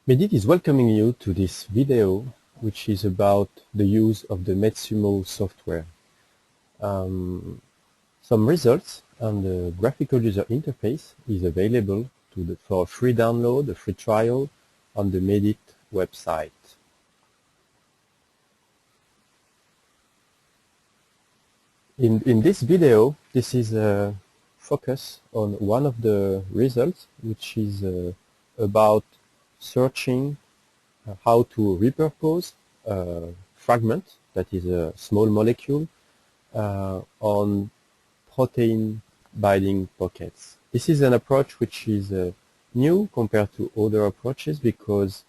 MED-IT is welcoming you to this video, which is about the use of the MED-SuMo software. Some results on the graphical user interface is available for free download, a free trial on the MED-IT website. In this video, this is a focus on one of the results, which is about searching how to repurpose a fragment, that is a small molecule, on protein binding pockets. This is an approach which is new compared to other approaches because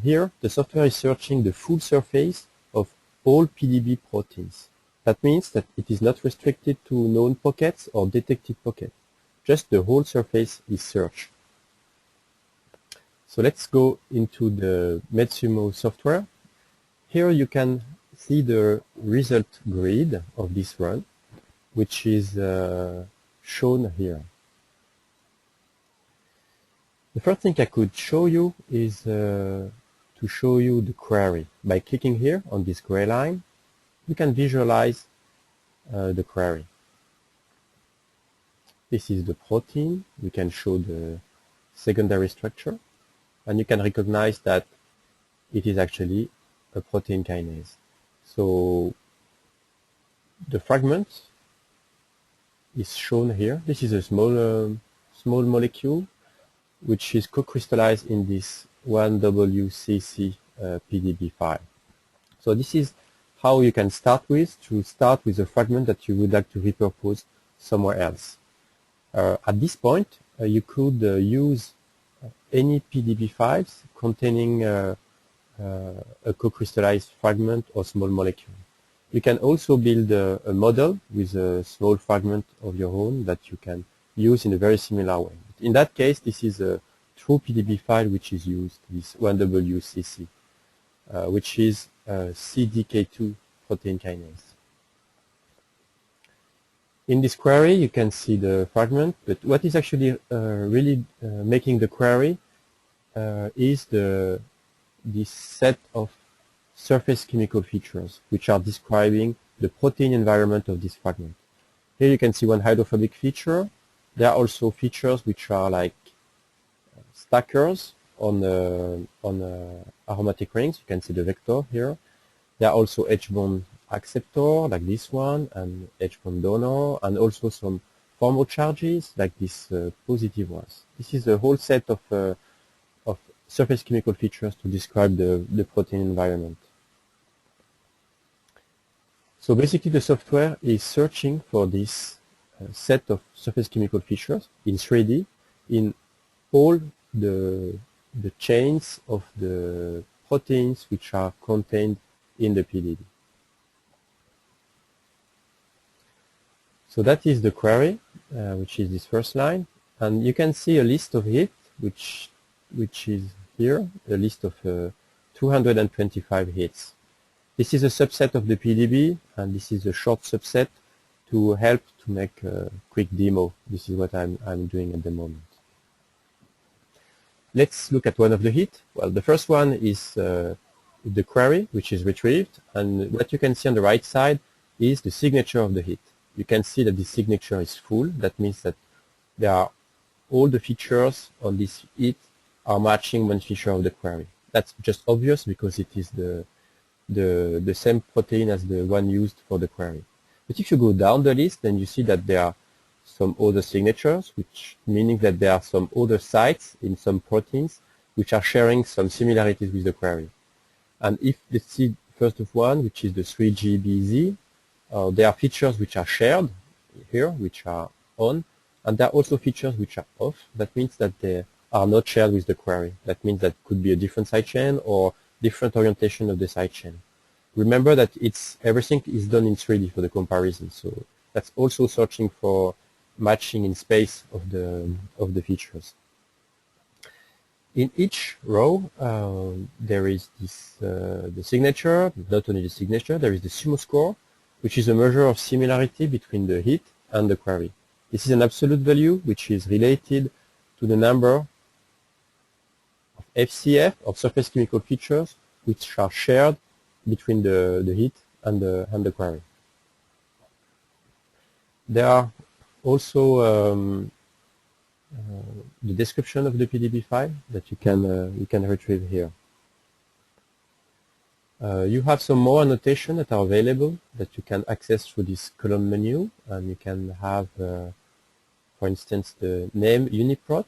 here the software is searching the full surface of all PDB proteins. That means that it is not restricted to known pockets or detected pockets. Just the whole surface is searched. So let's go into the MED-SuMo software. Here you can see the result grid of this run, which is shown here. The first thing I could show you is to show you the query. By clicking here on this gray line, you can visualize the query. This is the protein. We can show the secondary structure, and you can recognize that it is actually a protein kinase. So the fragment is shown here. This is a small molecule which is co-crystallized in this 1WCC PDB file. So this is how you can start with a fragment that you would like to repurpose somewhere else. At this point, you could use any PDB files containing a co-crystallized fragment or small molecule. You can also build a model with a small fragment of your own that you can use in a very similar way. In that case, this is a true PDB file which is used, this 1WCC, which is CDK2 protein kinase. In this query, you can see the fragment, but what is actually really making the query is this set of surface chemical features which are describing the protein environment of this fragment. Here you can see one hydrophobic feature. There are also features which are like stackers on aromatic rings. You can see the vector here. There are also H-bond acceptor like this one, and H-bond donor, and also some formal charges like these positive ones. This is a whole set of surface chemical features to describe the protein environment. So basically the software is searching for this set of surface chemical features in 3D in all the chains of the proteins which are contained in the PDB. So that is the query, which is this first line, and you can see a list of hits, which is here, a list of 225 hits. This is a subset of the PDB, and this is a short subset to help to make a quick demo. This is what I'm doing at the moment. Let's look at one of the hits. Well, the first one is the query, which is retrieved, and what you can see on the right side is the signature of the hit. You can see that the signature is full. That means that there are all the features on this hit are matching one feature of the query. That's just obvious because it is the same protein as the one used for the query. But if you go down the list, then you see that there are some other signatures, which meaning that there are some other sites in some proteins which are sharing some similarities with the query. And if let's see first of one, which is the 3GBZ, there are features which are shared here, which are on, and there are also features which are off. That means that they are not shared with the query. That means that could be a different sidechain or different orientation of the sidechain. Remember that everything is done in 3D for the comparison, so that's also searching for matching in space of the features. In each row, there is this the signature. Not only the signature, there is the SuMo score, which is a measure of similarity between the hit and the query. This is an absolute value which is related to the number of FCF, or surface chemical features, which are shared between the hit and the query. There are also the description of the PDB file that you can retrieve here. You have some more annotation that are available that you can access through this column menu, and you can have, for instance, the name UniProt.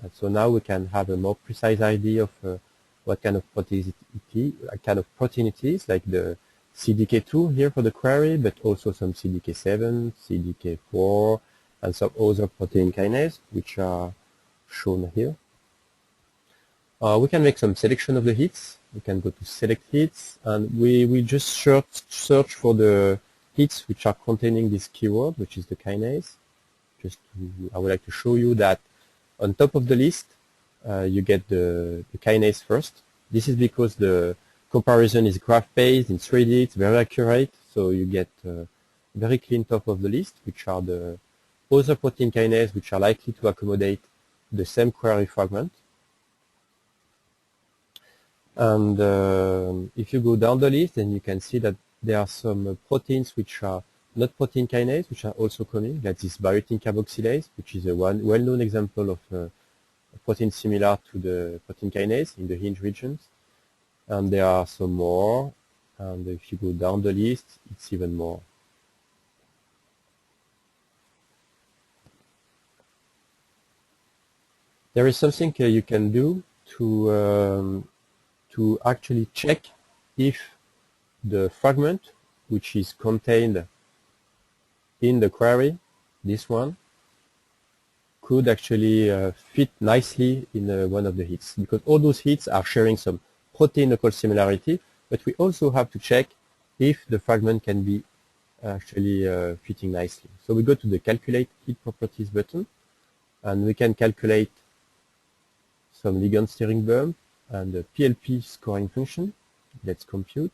And so now we can have a more precise idea of what kind of protein it is, like the CDK2 here for the query, but also some CDK7, CDK4, and some other protein kinase, which are shown here. We can make some selection of the hits. We can go to select hits, and we just search for the hits which are containing this keyword, which is the kinase. I would like to show you that on top of the list, you get the kinase first. This is because the comparison is graph-based in 3D, it's very accurate, so you get a very clean top of the list, which are the other protein kinase which are likely to accommodate the same query fragment. And if you go down the list, then you can see that there are some proteins which are not protein kinase, which are also coming, like this biotin carboxylase, which is a well-known example of a protein similar to the protein kinase in the hinge regions. And there are some more, and if you go down the list, it's even more. There is something you can do to actually check if the fragment which is contained in the query, this one, could actually fit nicely in one of the hits, because all those hits are sharing some protein local similarity, but we also have to check if the fragment can be actually fitting nicely. So we go to the Calculate Hit Properties button, and we can calculate some ligand steering bump and the PLP scoring function. Let's compute.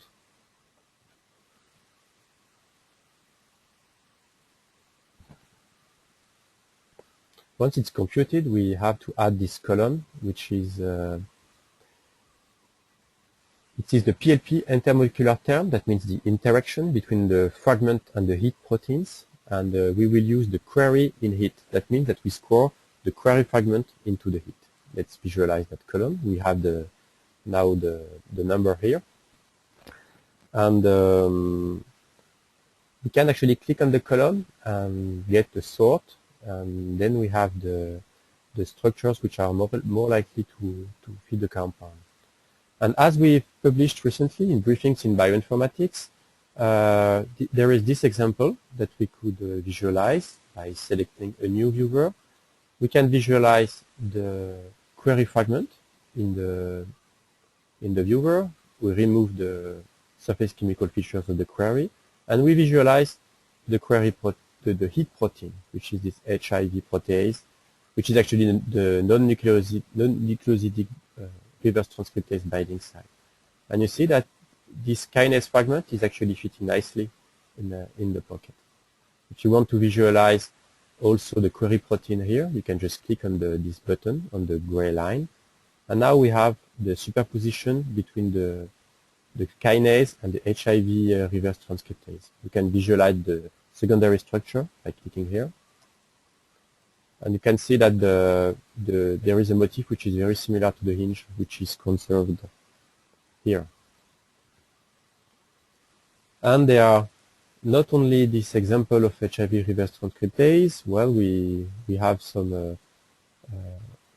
Once it's computed, we have to add this column, which is it is the PLP intermolecular term. That means the interaction between the fragment and the hit proteins, and we will use the query in hit. That means that we score the query fragment into the hit. Let's visualize that column. We have now the number here, and we can actually click on the column and get the sort, and then we have the structures which are more likely to fit the compound. And as we published recently in Briefings in Bioinformatics, there is this example that we could visualize by selecting a new viewer. We can visualize the query fragment in the viewer. We remove the surface chemical features of the query, and we visualize the query the hit protein, which is this HIV protease, which is actually the non-nucleosidic reverse transcriptase binding site. And you see that this kinase fragment is actually fitting nicely in the pocket. If you want to visualize also the query protein here, you can just click on this button on the gray line, and now we have the superposition between the kinase and the HIV reverse transcriptase. You can visualize the secondary structure by clicking here, and you can see that there is a motif which is very similar to the hinge, which is conserved here. And there are not only this example of HIV reverse transcriptase. Well, we have some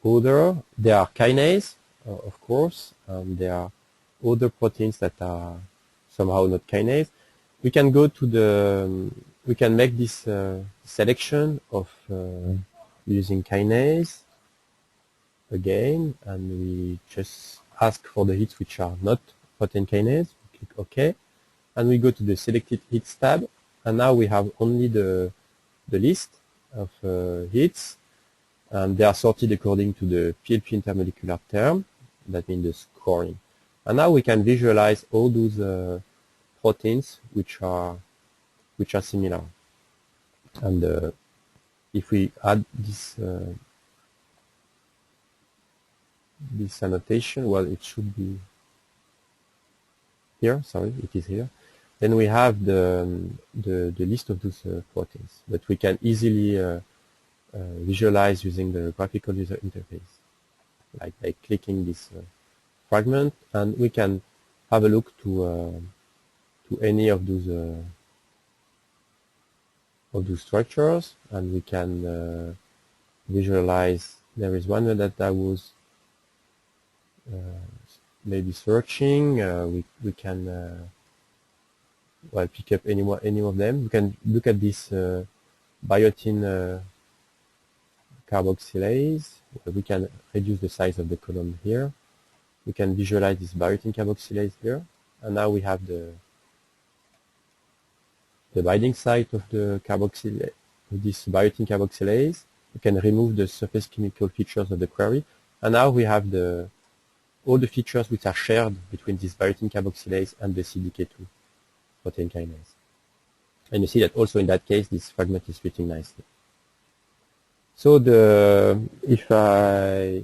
other. There are kinase, of course, and there are other proteins that are somehow not kinase. We can go to we can make this selection of using kinase again, and we just ask for the hits which are not protein kinase. We click OK, and we go to the selected hits tab, and now we have only the list of hits, and they are sorted according to the PLP intermolecular term. That means the scoring. And now we can visualize all those proteins which are similar. And if we add this this annotation, well, it should be here, sorry, it is here. Then we have the list of those proteins that we can easily visualize using the graphical user interface, like by clicking this fragment, and we can have a look to any of those structures, and we can visualize. There is one that I was maybe searching. We can well, pick up any of them. We can look at this biotin carboxylase. We can reduce the size of the column here. We can visualize this biotin carboxylase here, and now we have the binding site of the carboxylase, this biotin carboxylase. We can remove the surface chemical features of the query, and now we have all the features which are shared between this biotin carboxylase and the CDK2 protein kinase. And you see that also in that case, this fragment is fitting nicely. So if I,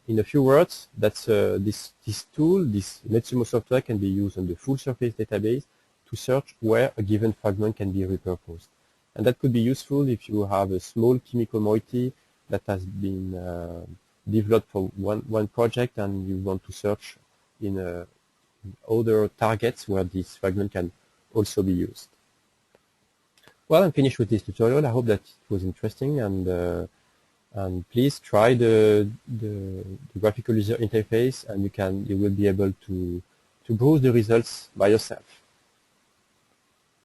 in a few words, that's this tool, this MED-SuMo software can be used on the full surface database to search where a given fragment can be repurposed. And that could be useful if you have a small chemical moiety that has been developed for one project and you want to search in other targets where this fragment can also be used. Well, I'm finished with this tutorial. I hope that it was interesting, and please try the graphical user interface, and you will be able to browse the results by yourself.